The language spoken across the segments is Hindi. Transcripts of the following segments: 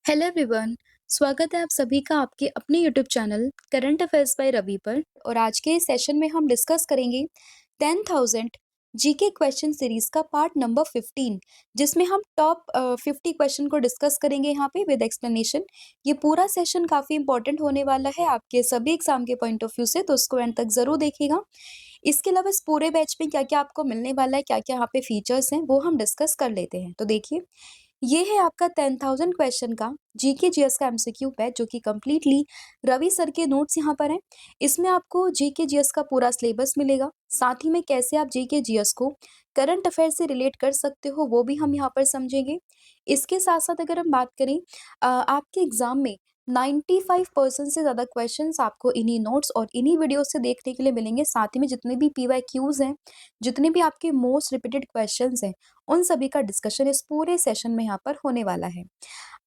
Hello everyone. स्वागत है आप सभी का आपके अपने YouTube channel current affairs by Ravi पर। और आज के इस सेशन में हम डिस्कस करेंगे 10,000 जीके क्वेश्चन सीरीज का पार्ट नंबर 15, जिसमें हम टॉप 50 क्वेश्चन को डिस्कस करेंगे यहाँ पे विद एक्सप्लेनेशन। ये पूरा सेशन काफी इंपॉर्टेंट होने वाला है आपके सभी एग्जाम के पॉइंट ऑफ व्यू से, तो उसको एंड तक जरूर देखिएगा। इसके अलावा इस पूरे बैच में क्या क्या आपको मिलने वाला है, क्या क्या यहाँ पे फीचर्स हैं, वो हम डिस्कस कर लेते हैं। तो देखिए, ये है आपका 10,000 क्वेश्चन का जीके जीएस का एमसीक्यू बैच, जो कि कंप्लीटली रवि सर के नोट्स यहाँ पर हैं। इसमें आपको जीके जीएस का पूरा सिलेबस मिलेगा, साथ ही में कैसे आप जीके जीएस को करंट अफेयर से रिलेट कर सकते हो वो भी हम यहाँ पर समझेंगे। इसके साथ साथ अगर हम बात करें आपके एग्जाम में 95% से ज़्यादा क्वेश्चंस आपको इन्हीं नोट्स और इन्हीं वीडियो से देखने के लिए मिलेंगे। साथ ही में जितने भी पीवाईक्यूज हैं, जितने भी आपके मोस्ट रिपीटेड क्वेश्चंस हैं, उन सभी का डिस्कशन इस पूरे सेशन में यहाँ पर होने वाला है।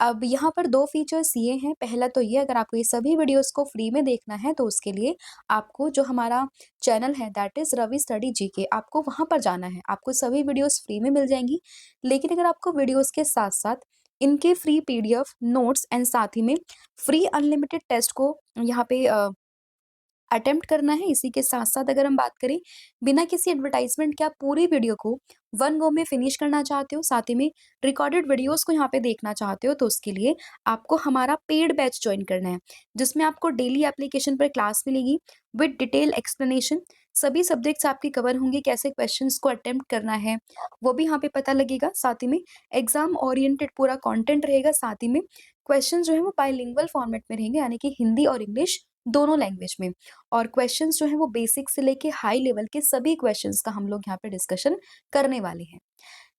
अब यहाँ पर 2 फीचर्स ये हैं। पहला तो ये, अगर आपको ये सभी वीडियोस को फ्री में देखना है तो उसके लिए आपको जो हमारा चैनल है that is Ravi study GK, आपको वहाँ पर जाना है। आपको सभी वीडियोस फ्री में मिल जाएँगी। लेकिन अगर आपको वीडियोस के साथ-साथ इनके फ्री पीडीएफ, नोट्स एंड साथ ही में फ्री अनलिमिटेड टेस्ट को यहाँ पे अटेम्प्ट करना है, इसी के साथ-साथ अगर हम बात करें बिना किसी एडवर्टाइज़मेंट के आप पूरी वीडियो को वन गो में फिनिश करना चाहते हो, साथ ही में रिकॉर्डेड वीडियोज़ को यहाँ पे देखना चाहते हो, तो उसके लिए आपको हमारा पेड बैच जॉइन करना है, जिसमें आपको डेली एप्लीकेशन पर क्लास मिलेगी विद डिटेल एक्सप्लेनेशन। सभी सब्जेक्ट्स आपके कवर होंगे, कैसे क्वेश्चंस को अटेम्प्ट करना है, वो भी यहाँ पे पता लगेगा। साथ ही में एग्ज़ाम ओरिएंटेड पूरा कंटेंट रहेगा, साथ ही में क्वेश्चन जो है वो बाइलिंगुअल फॉर्मेट में रहेंगे, यानी कि हिंदी और इंग्लिश दोनों लैंग्वेज में। और क्वेश्चंस जो हैं वो बेसिक से लेके हाई लेवल के सभी क्वेश्चंस का हम लोग यहाँ पे डिस्कशन करने वाले हैं।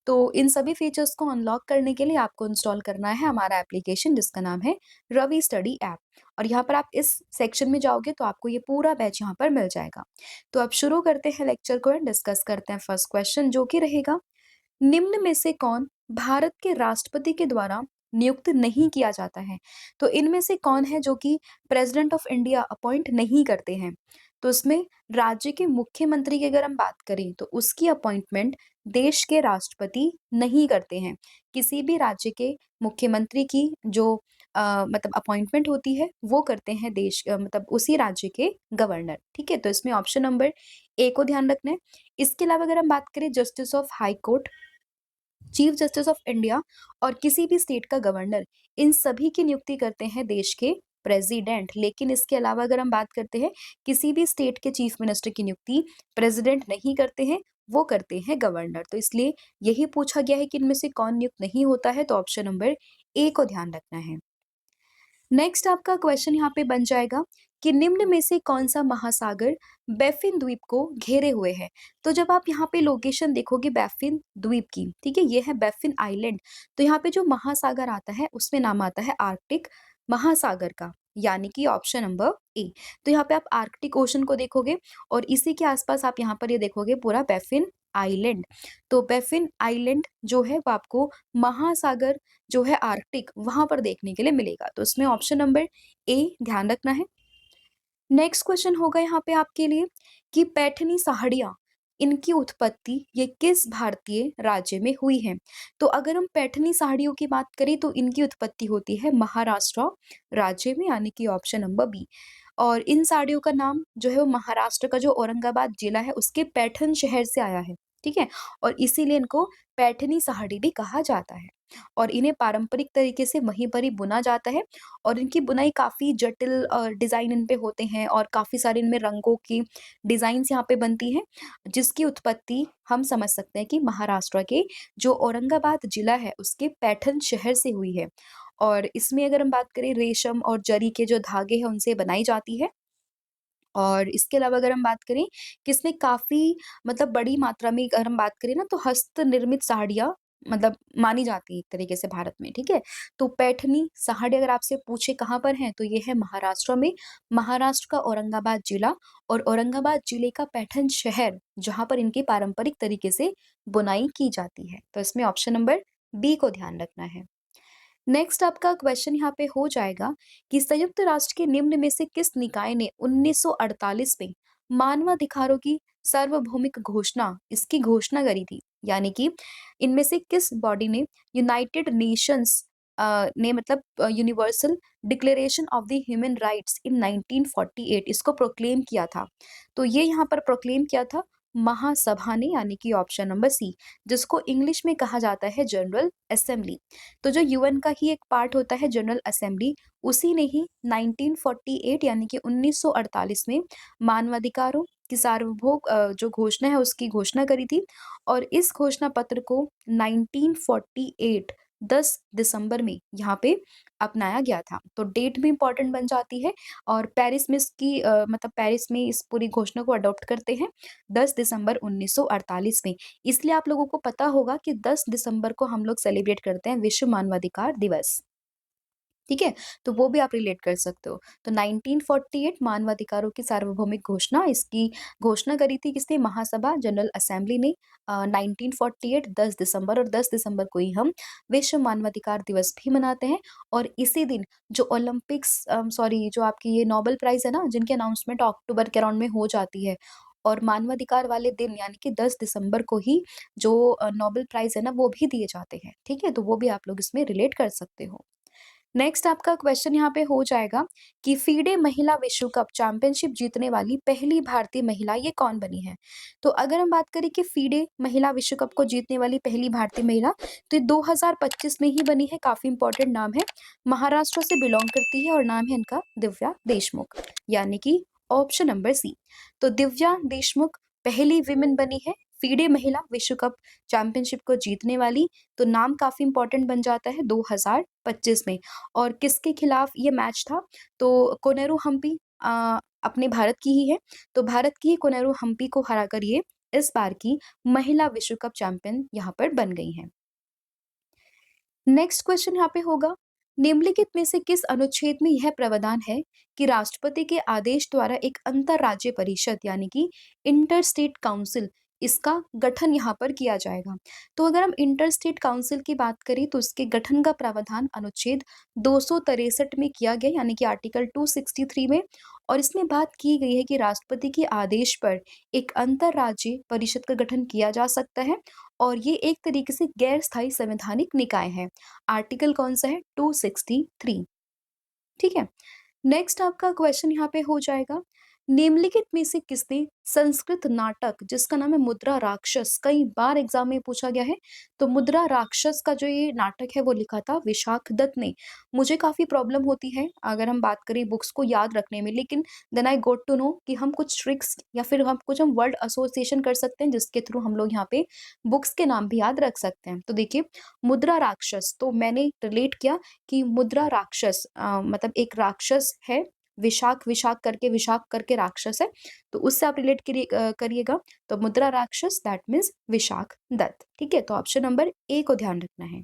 तो इन सभी फीचर्स को अनलॉक करने के लिए आपको इंस्टॉल करना है हमारा एप्लीकेशन, जिसका नाम है रवि स्टडी ऐप। और यहाँ पर आप इस सेक्शन में जाओगे तो आपको ये पूरा बैच यहाँ पर मिल जाएगा। तो अब शुरू करते हैं लेक्चर को एंड डिस्कस करते हैं फर्स्ट क्वेश्चन, जो कि रहेगा, निम्न में से कौन भारत के राष्ट्रपति के द्वारा नियुक्त नहीं किया जाता है? तो इनमें से कौन है जो कि प्रेसिडेंट ऑफ इंडिया अपॉइंट नहीं करते हैं? तो इसमें राज्य के मुख्यमंत्री की अगर हम बात करें तो उसकी अपॉइंटमेंट देश के राष्ट्रपति नहीं करते हैं। किसी भी राज्य के मुख्यमंत्री की जो मतलब अपॉइंटमेंट होती है वो करते हैं मतलब उसी राज्य के गवर्नर। ठीक है, तो इसमें ऑप्शन नंबर ए को ध्यान रखना है। इसके अलावा अगर हम बात करें justice of high court, chief justice of India और किसी भी स्टेट का गवर्नर, इन सभी की नियुक्ति करते हैं देश के प्रेसिडेंट। लेकिन इसके अलावा अगर हम बात करते हैं, किसी भी स्टेट के चीफ मिनिस्टर की नियुक्ति प्रेसिडेंट नहीं करते हैं, वो करते हैं गवर्नर। तो इसलिए यही पूछा गया है कि इनमें से कौन नियुक्त नहीं होता है, तो ऑप्शन नंबर ए को ध्यान रखना है। नेक्स्ट आपका क्वेश्चन यहाँ पे बन जाएगा कि निम्न में से कौन सा महासागर बैफिन द्वीप को घेरे हुए है? तो जब आप यहाँ पे लोकेशन देखोगे बैफिन द्वीप की, ठीक है, ये है बैफिन आइलैंड। तो यहाँ पे जो महासागर आता है उसमें नाम आता है आर्कटिक महासागर का, यानी कि ऑप्शन नंबर ए। तो यहाँ पे आप आर्कटिक ओशन को देखोगे और इसी के आसपास आप यहाँ पर ये देखोगे पूरा बैफिन आइलैंड। तो बैफिन आइलैंड जो है वो आपको महासागर जो है आर्कटिक वहां पर देखने के लिए मिलेगा। तो इसमें ऑप्शन नंबर ए ध्यान रखना है। नेक्स्ट क्वेश्चन होगा यहाँ पे आपके लिए कि पैठनी साड़ियाँ, इनकी उत्पत्ति ये किस भारतीय राज्य में हुई है? तो अगर हम पैठनी साड़ियों की बात करें तो इनकी उत्पत्ति होती है महाराष्ट्र राज्य में, यानी कि ऑप्शन नंबर बी। और इन साड़ियों का नाम जो है वो महाराष्ट्र का जो औरंगाबाद जिला है उसके पैठन शहर से आया है। ठीक है, और इसीलिए इनको पैठनी साड़ी भी कहा जाता है। और इन्हें पारंपरिक तरीके से वहीं पर ही बुना जाता है और इनकी बुनाई काफ़ी जटिल डिज़ाइन इन पे होते हैं और काफ़ी सारे इनमें रंगों की डिज़ाइन्स यहाँ पे बनती हैं, जिसकी उत्पत्ति हम समझ सकते हैं कि महाराष्ट्र के जो औरंगाबाद जिला है उसके पैठन शहर से हुई है। और इसमें अगर हम बात करें रेशम और जरी के जो धागे हैं उनसे बनाई जाती है। और इसके अलावा अगर हम बात करें कि इसमें काफ़ी मतलब बड़ी मात्रा में अगर हम बात करें ना तो हस्त निर्मित साड़ियाँ मतलब मानी जाती है एक तरीके से भारत में, ठीक है? तो पैठनी साड़ी अगर आपसे पूछे कहाँ पर है तो ये है महाराष्ट्र में, महाराष्ट्र का औरंगाबाद जिला और औरंगाबाद जिले का पैठन शहर, जहाँ पर इनकी पारंपरिक तरीके से बुनाई की जाती है। तो इसमें ऑप्शन नंबर बी को ध्यान रखना है। नेक्स्ट आपका क्वेश्चन यहाँ पे हो जाएगा कि संयुक्त राष्ट्र के निम्न में से किस निकाय ने 1948 में मानवाधिकारों की सार्वभौमिक घोषणा इसकी घोषणा करी थी? यानी कि इनमें से किस बॉडी ने यूनाइटेड नेशंस ने मतलब universal declaration of the human rights in 1948 इसको प्रोक्लेम किया था। तो ये यहाँ पर प्रोक्लेम किया था महासभा ने, यानी कि ऑप्शन नंबर सी, जिसको इंग्लिश में कहा जाता है जनरल असेंबली। तो जो यूएन का ही एक पार्ट होता है जनरल असेंबली, उसी ने ही 1948 यानी कि 1948 में मानवाधिकारों की सार्वभौम जो घोषणा है उसकी घोषणा करी थी। और इस घोषणा पत्र को 1948 10 दिसंबर में यहाँ पे अपनाया गया था। तो डेट भी इम्पोर्टेंट बन जाती है। और पेरिस में इसकी मतलब पेरिस में इस पूरी घोषणा को अडॉप्ट करते हैं 10 दिसंबर 1948 में। इसलिए आप लोगों को पता होगा कि 10 दिसंबर को हम लोग सेलिब्रेट करते हैं विश्व मानवाधिकार दिवस। ठीक है? तो वो भी आप रिलेट कर सकते हो। तो 1948 मानवाधिकारों की सार्वभौमिक घोषणा, इसकी घोषणा करी थी किसने? महासभा जनरल असेंबली ने 1948 10 दिसंबर, और 10 दिसंबर को ही हम विश्व मानवाधिकार दिवस भी मनाते हैं। और इसी दिन जो ओलंपिक्स सॉरी जो आपकी ये नोबेल प्राइज़ है ना, जिनकी अनाउंसमेंट अक्टूबर के अराउंड में हो जाती है, और मानवाधिकार वाले दिन यानी कि 10 दिसंबर को ही जो नोबेल प्राइज़ है ना, वो भी दिए जाते हैं। ठीक है? तो वो भी आप लोग इसमें रिलेट कर सकते हो। नेक्स्ट आपका क्वेश्चन यहाँ पे हो जाएगा कि फीडे महिला विश्व कप चैंपियनशिप जीतने वाली पहली भारतीय महिला ये कौन बनी है? तो अगर हम बात करें कि फीडे महिला विश्व कप को जीतने वाली पहली भारतीय महिला, तो ये 2025 में ही बनी है। काफी इंपॉर्टेंट नाम है, महाराष्ट्र से बिलोंग करती है और नाम है इनका दिव्या देशमुख, यानी कि ऑप्शन नंबर सी। तो दिव्या देशमुख पहली विमेन बनी है फीडे महिला विश्व कप चैंपियनशिप को जीतने वाली। तो नाम काफी इंपॉर्टेंट बन जाता है 2025 में। और किसके खिलाफ ये मैच था? तो कोनेरू हम्पी अपने भारत की ही है। तो भारत की ही कोनेरू हम्पी को हराकर ये इस बार की महिला विश्व कप चैंपियन यहाँ पर बन गई हैं। नेक्स्ट क्वेश्चन यहाँ पे होगा, निम्नलिखित में से किस अनुच्छेद में यह प्रावधान है कि राष्ट्रपति के आदेश द्वारा एक अंतरराज्य परिषद यानी कि इंटर स्टेट काउंसिल, इसका गठन यहाँ पर किया जाएगा। तो अगर हम इंटर स्टेट काउंसिल की बात करें तो इसके गठन का प्रावधान अनुच्छेद 263 में किया गया, यानी कि आर्टिकल 263 में। और इसमें बात की गई है कि राष्ट्रपति के आदेश पर एक अंतरराज्य परिषद का गठन किया जा सकता है, और ये एक तरीके से गैर स्थायी संवैधानिक निकाय है। आर्टिकल कौन सा है? 263। ठीक है? नेक्स्ट आपका क्वेश्चन यहाँ पे हो जाएगा, निम्नलिखित में से किसने संस्कृत नाटक जिसका नाम है मुद्रा राक्षस, कई बार एग्जाम में पूछा गया है, तो मुद्रा राक्षस का जो ये नाटक है वो लिखा था विशाख दत्त ने। मुझे काफी प्रॉब्लम होती है अगर हम बात करें बुक्स को याद रखने में, लेकिन then I got to know कि हम कुछ ट्रिक्स या फिर हम वर्ड एसोसिएशन कर सकते हैं जिसके थ्रू हम लोग यहाँ पे बुक्स के नाम भी याद रख सकते हैं। तो देखिए, मुद्रा राक्षस, तो मैंने रिलेट किया कि मुद्रा राक्षस मतलब एक राक्षस है, विशाख विशाख करके विशाख करके राक्षस है, तो उससे आप रिलेट करिएगा। तो मुद्रा राक्षस दैट मीन्स विशाख दत्त। ठीक है? तो ऑप्शन नंबर ए को ध्यान रखना है।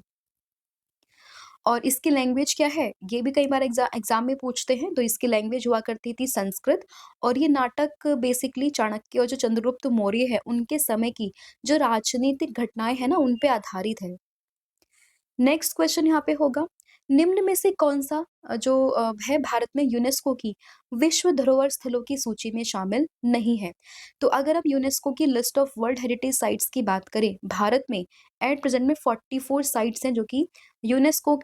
और इसकी लैंग्वेज क्या है? ये भी कई बार एग्जाम में पूछते हैं। तो इसकी लैंग्वेज हुआ करती थी संस्कृत, और ये नाटक बेसिकली चाणक्य और जो चंद्रगुप्त मौर्य है उनके समय की जो राजनीतिक घटनाएं हैं ना उन पे आधारित है। नेक्स्ट क्वेश्चन यहाँ पे होगा, निम्न में से कौन सा जो है भारत में यूनेस्को की विश्व धरोहर स्थलों की सूची में शामिल नहीं है? तो अगर हम यूनेस्को की list of world heritage sites की बात करें, भारत में एट प्रेजेंट में 44 साइट्स हैं जो कि यूनेस्को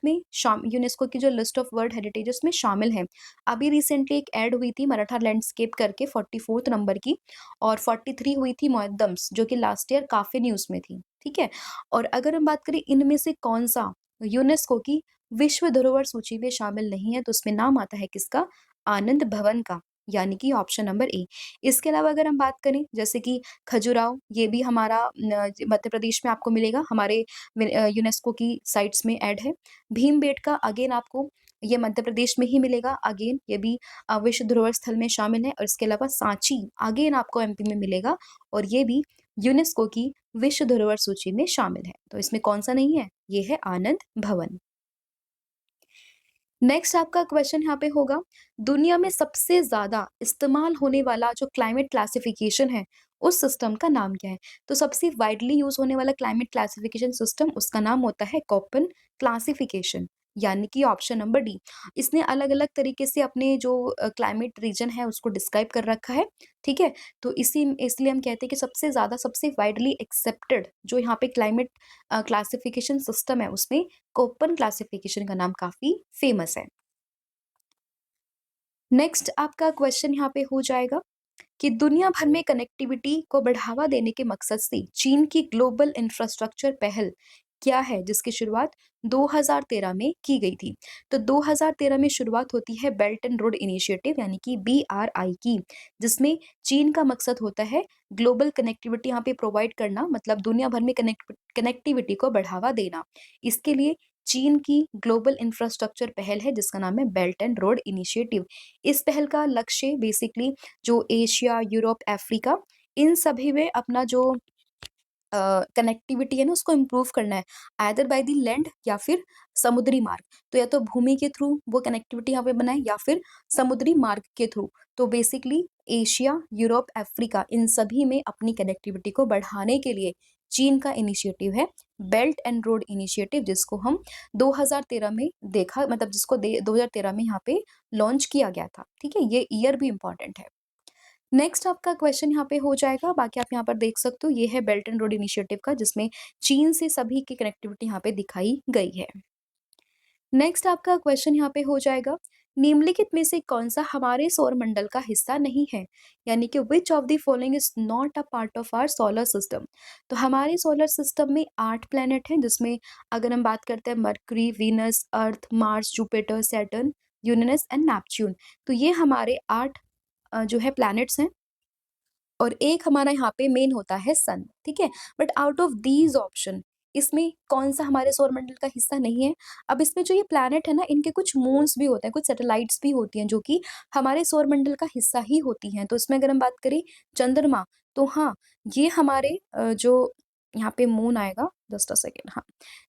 की जो लिस्ट ऑफ वर्ल्ड हेरिटेज उसमें शामिल है। अभी रिसेंटली एक ऐड हुई थी मराठा लैंडस्केप करके 44th नंबर की, और 43 हुई थी मोहद्दम्स जो कि लास्ट ईयर काफी न्यूज में थी। ठीक है? और अगर हम बात करें इनमें से कौन सा यूनेस्को की विश्व धरोहर सूची में शामिल नहीं है, तो उसमें नाम आता है किसका? आनंद भवन का, यानी कि ऑप्शन नंबर ए। इसके अलावा अगर हम बात करें जैसे कि खजुराहो, ये भी हमारा मध्य प्रदेश में आपको मिलेगा, हमारे यूनेस्को की साइट्स में ऐड है। भीमबेटका अगेन आपको ये मध्य प्रदेश में ही मिलेगा, अगेन ये भी विश्व धरोहर स्थल में शामिल है। और इसके अलावा सांची अगेन आपको एमपी में मिलेगा, और ये भी यूनेस्को की विश्व धरोहर सूची में शामिल है। तो इसमें कौन सा नहीं है? ये है आनंद भवन। नेक्स्ट आपका क्वेश्चन यहाँ पे होगा, दुनिया में सबसे ज्यादा इस्तेमाल होने वाला जो क्लाइमेट क्लासिफिकेशन है उस सिस्टम का नाम क्या है? तो सबसे वाइडली यूज होने वाला क्लाइमेट क्लासिफिकेशन सिस्टम, उसका नाम होता है कोपन क्लासिफिकेशन, यानी कि ऑप्शन नंबर डी। इसने अलग-अलग तरीके से अपने जो क्लाइमेट रीजन है उसको डिस्क्राइब कर रखा है, ठीक है? तो इसलिए हम कहते हैं कि सबसे ज़्यादा सबसे वाइडली एक्सेप्टेड जो यहाँ पे क्लाइमेट क्लासिफिकेशन सिस्टम है उसमें कोप्पन क्लासिफिकेशन का नाम काफ़ी फेमस है। नेक्स्ट आपका क्वेश्चन यहाँ पे हो जाएगा कि दुनिया भर में कनेक्टिविटी को बढ़ावा देने के मकसद से चीन की ग्लोबल इंफ्रास्ट्रक्चर पहल क्या है जिसकी शुरुआत 2013 में की गई थी। तो 2013 में शुरुआत होती है बेल्ट एंड रोड इनिशिएटिव यानी कि BRI की, जिसमें चीन का मकसद होता है ग्लोबल कनेक्टिविटी यहाँ पे प्रोवाइड करना, मतलब दुनिया भर में कनेक्टिविटी को बढ़ावा देना। इसके लिए चीन की ग्लोबल इंफ्रास्ट्रक्चर पहल है जिसका नाम है बेल्ट एंड रोड इनिशिएटिव। इस पहल का लक्ष्य बेसिकली जो एशिया, यूरोप, अफ्रीका इन सभी में अपना जो कनेक्टिविटी है ना उसको इम्प्रूव करना है, आइदर बाय द लैंड या फिर समुद्री मार्ग। तो या तो भूमि के थ्रू वो कनेक्टिविटी यहाँ पे बनाए या फिर समुद्री मार्ग के थ्रू। तो basically Asia, Europe, Africa in सभी में अपनी कनेक्टिविटी को बढ़ाने के लिए चीन का इनिशिएटिव है बेल्ट एंड रोड इनिशिएटिव, जिसको हम 2013 में देखा, मतलब जिसको 2013 में यहाँ पे लॉन्च किया गया था। ठीक है, ये ईयर भी इंपॉर्टेंट है। नेक्स्ट आपका क्वेश्चन यहाँ पे हो जाएगा, बाकी आप यहाँ पर देख सकते हो, ये है बेल्ट एंड रोड इनिशिएटिव का, जिसमें चीन से सभी की कनेक्टिविटी यहाँ पे दिखाई गई है। नेक्स्ट आपका क्वेश्चन यहाँ पे हो जाएगा, निम्नलिखित में से कौन सा हमारे सौर मंडल का हिस्सा नहीं है, यानी कि which of the following is not a part of our solar system. तो हमारे सोलर सिस्टम में 8 प्लैनेट हैं, जिसमें अगर हम बात करते हैं mercury, Venus, earth, Mars, Jupiter, Saturn, Uranus and Neptune. तो ये हमारे 8 जो है प्लैनेट्स हैं, और एक हमारा यहाँ पे मेन होता है सन, ठीक है? But out of these option इसमें कौन-सा हमारे सौरमंडल का हिस्सा नहीं है? अब इसमें जो ये प्लैनेट है ना, इनके कुछ मून्स भी होते हैं, कुछ सैटेलाइट्स भी होती हैं, जो कि हमारे सौरमंडल का हिस्सा ही होती हैं। तो इसमें अगर हम बात करें चंद्रमा, तो हाँ, ये हमारे जो यहाँ पे मून आएगा, जस्ट अ सेकंड, हाँ,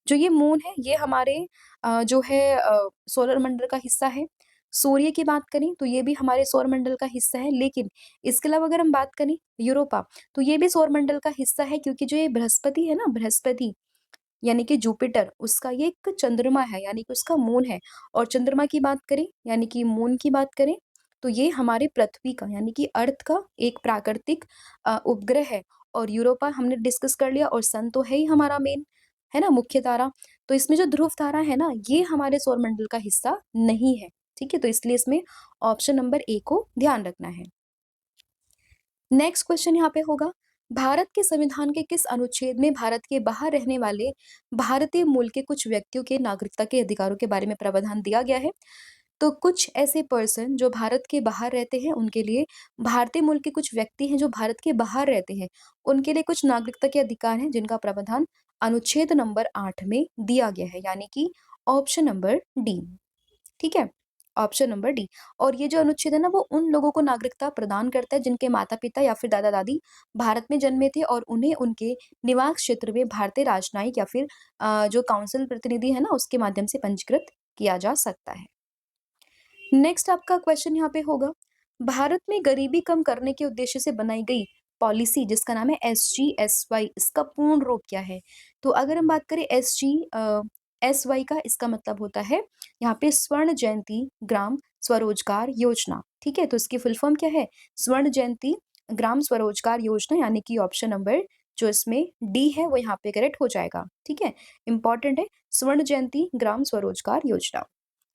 जो ये मून है, ये हमारे जो है सोलर मंडल का हिस्सा है। सूर्य की बात करें तो ये भी हमारे सौरमंडल का हिस्सा है, लेकिन इसके अलावा अगर हम बात करें यूरोपा, तो ये भी सौरमंडल का हिस्सा है, क्योंकि जो ये बृहस्पति है ना, बृहस्पति यानी कि जुपिटर, उसका ये एक चंद्रमा है, यानी कि उसका मून है। और चंद्रमा की बात करें यानी कि मून की बात करें, तो ये हमारे पृथ्वी का यानी कि अर्थ का एक प्राकृतिक उपग्रह है। और यूरोपा हमने डिस्कस कर लिया, और सन तो है ही हमारा मेन, है ना, मुख्य तारा। तो इसमें जो ध्रुव तारा है ना, ये हमारे सौरमंडल का हिस्सा नहीं है, ठीक है? तो इसलिए इसमें ऑप्शन नंबर ए को ध्यान रखना है। नेक्स्ट क्वेश्चन यहाँ पे होगा, भारत के संविधान के किस अनुच्छेद में भारत के बाहर रहने वाले भारतीय मूल के कुछ व्यक्तियों के नागरिकता के अधिकारों के बारे में प्रावधान दिया गया है? तो कुछ ऐसे पर्सन जो भारत के बाहर रहते हैं, उनके लिए, भारतीय मूल के कुछ व्यक्ति हैं जो भारत के बाहर रहते हैं, उनके लिए कुछ नागरिकता के अधिकार हैं, जिनका प्रावधान अनुच्छेद नंबर 8 में दिया गया है, यानी कि ऑप्शन नंबर डी, ठीक है? Option number D. और ये जो अनुच्छेद है ना, वो उन लोगों को नागरिकता प्रदान करता है जिनके माता-पिता या फिर दादा-दादी भारत में जन्मे थे, और उन्हें उनके निवास क्षेत्र में भारतीय राजनयिक या फिर जो काउंसिल प्रतिनिधि है ना, उसके माध्यम से पंजीकृत किया जा सकता है। नेक्स्ट आपका क्वेश्चन यहाँ पे होगा, भारत में गरीबी कम करने के उद्देश्य से बनाई गई पॉलिसी जिसका नाम है SGSY, इसका पूर्ण रूप क्या है? तो अगर हम बात करें SGSY का, इसका मतलब होता है यहाँ पे स्वर्ण जयंती ग्राम स्वरोजगार योजना, ठीक है? तो इसकी फुल फॉर्म क्या है? स्वर्ण जयंती ग्राम स्वरोजगार योजना, यानी कि ऑप्शन नंबर जो इसमें डी है वो यहाँ पे करेक्ट हो जाएगा, ठीक है? इंपॉर्टेंट है, स्वर्ण जयंती ग्राम स्वरोजगार योजना।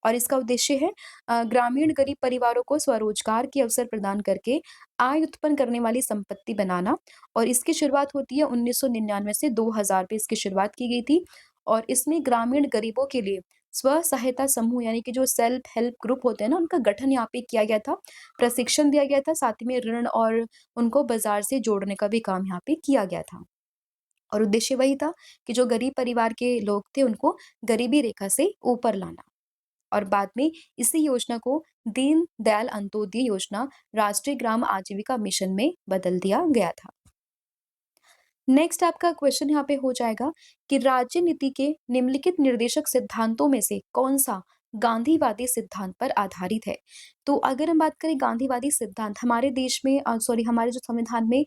और इसका उद्देश्य है ग्रामीण गरीब परिवारों को स्वरोजगार के अवसर प्रदान करके आय उत्पन्न करने वाली संपत्ति बनाना। और इसकी शुरुआत होती है 1999 से 2000 पे इसकी शुरुआत की गई थी। और इसमें ग्रामीण गरीबों के लिए स्व सहायता समूह यानी कि जो सेल्फ हेल्प ग्रुप होते हैं ना, उनका गठन यहाँ पे किया गया था, प्रशिक्षण दिया गया था, साथ ही में ऋण और उनको बाजार से जोड़ने का भी काम यहाँ पे किया गया था। और उद्देश्य वही था कि जो गरीब परिवार के लोग थे, उनको गरीबी रेखा से ऊपर लाना। और बाद में इसी योजना को दीन दयाल अंत्योदय योजना राष्ट्रीय ग्राम आजीविका मिशन में बदल दिया गया था। नेक्स्ट आपका क्वेश्चन यहाँ पे हो जाएगा कि राज्य नीति के निम्नलिखित निर्देशक सिद्धांतों में से कौन सा गांधीवादी सिद्धांत पर आधारित है। तो अगर हम बात करें गांधीवादी सिद्धांत हमारे देश में सॉरी हमारे जो संविधान में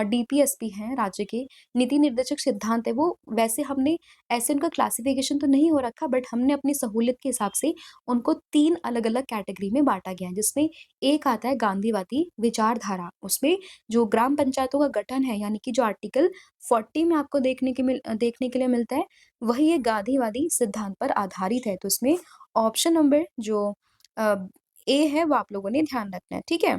डीपीएसपी हैं राज्य के नीति निर्देशक सिद्धांत है वो वैसे हमने ऐसे उनका क्लासिफिकेशन तो नहीं हो रखा बट हमने अपनी सहूलियत के हिसाब से उनको 3 अलग-अलग कैटेगरी में बाँटा गया है जिसमें एक आता है गांधीवादी विचारधारा। उसमें जो ग्राम पंचायतों का गठन है यानी कि जो आर्टिकल 40 में आपको देखने के लिए मिलता है, वही ये गांधीवादी सिद्धांत पर आधारित है। तो इसमें ऑप्शन नंबर जो अ, ए है वो आप लोगों ने ध्यान रखना है, ठीक है?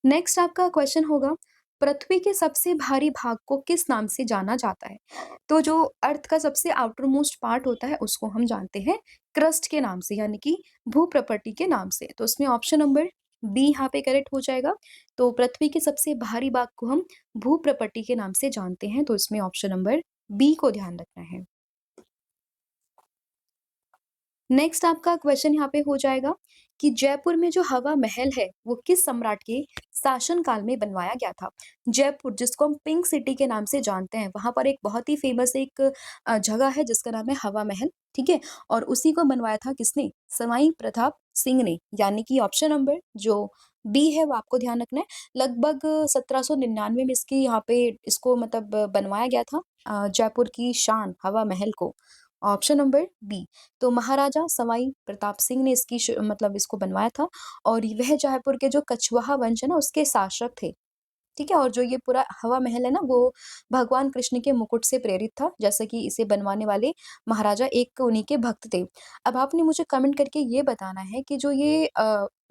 नेक्स्ट आपका क्वेश्चन होगा, पृथ्वी के सबसे भारी भाग को किस नाम से जाना जाता है? तो जो अर्थ का सबसे आउटर मोस्ट पार्ट होता है उसको हम जानते हैं क्रस्ट के नाम से यानी कि भूप्रपट्टी के नाम से। तो उसमें ऑप्शन नंबर बी यहाँ पे करेक्ट हो जाएगा। तो पृथ्वी के सबसे भारी भाग को हम भूप्रपट्टी के नाम से जानते हैं तो इसमें ऑप्शन नंबर बी को ध्यान रखना है। नेक्स्ट आपका क्वेश्चन यहाँ पे हो जाएगा कि जयपुर में जो हवा महल है वो किस सम्राट के शासन काल में बनवाया गया था? जयपुर जिसको हम पिंक सिटी के नाम से जानते हैं वहां पर एक बहुत ही फेमस एक जगह है जिसका नाम है हवा महल, ठीक है? और उसी को बनवाया था किसने? सवाई प्रताप सिंह ने यानी कि ऑप्शन नंबर जो बी है वो आपको ध्यान रखना है। लगभग 1799 में इसकी यहाँ पे इसको मतलब बनवाया गया था जयपुर की शान हवा महल को। Option number B. तो महाराजा सवाई प्रताप सिंह ने इसकी मतलब इसको बनवाया था और वह जयपुर के जो कछवाहा वंश है ना उसके शासक थे। ठीक है? और जो ये पूरा हवा महल है ना वो भगवान कृष्ण के मुकुट से प्रेरित था, जैसे कि इसे बनवाने वाले महाराजा एक उन्हीं के भक्त थे। अब आपने मुझे कमेंट करके ये बताना है कि जो ये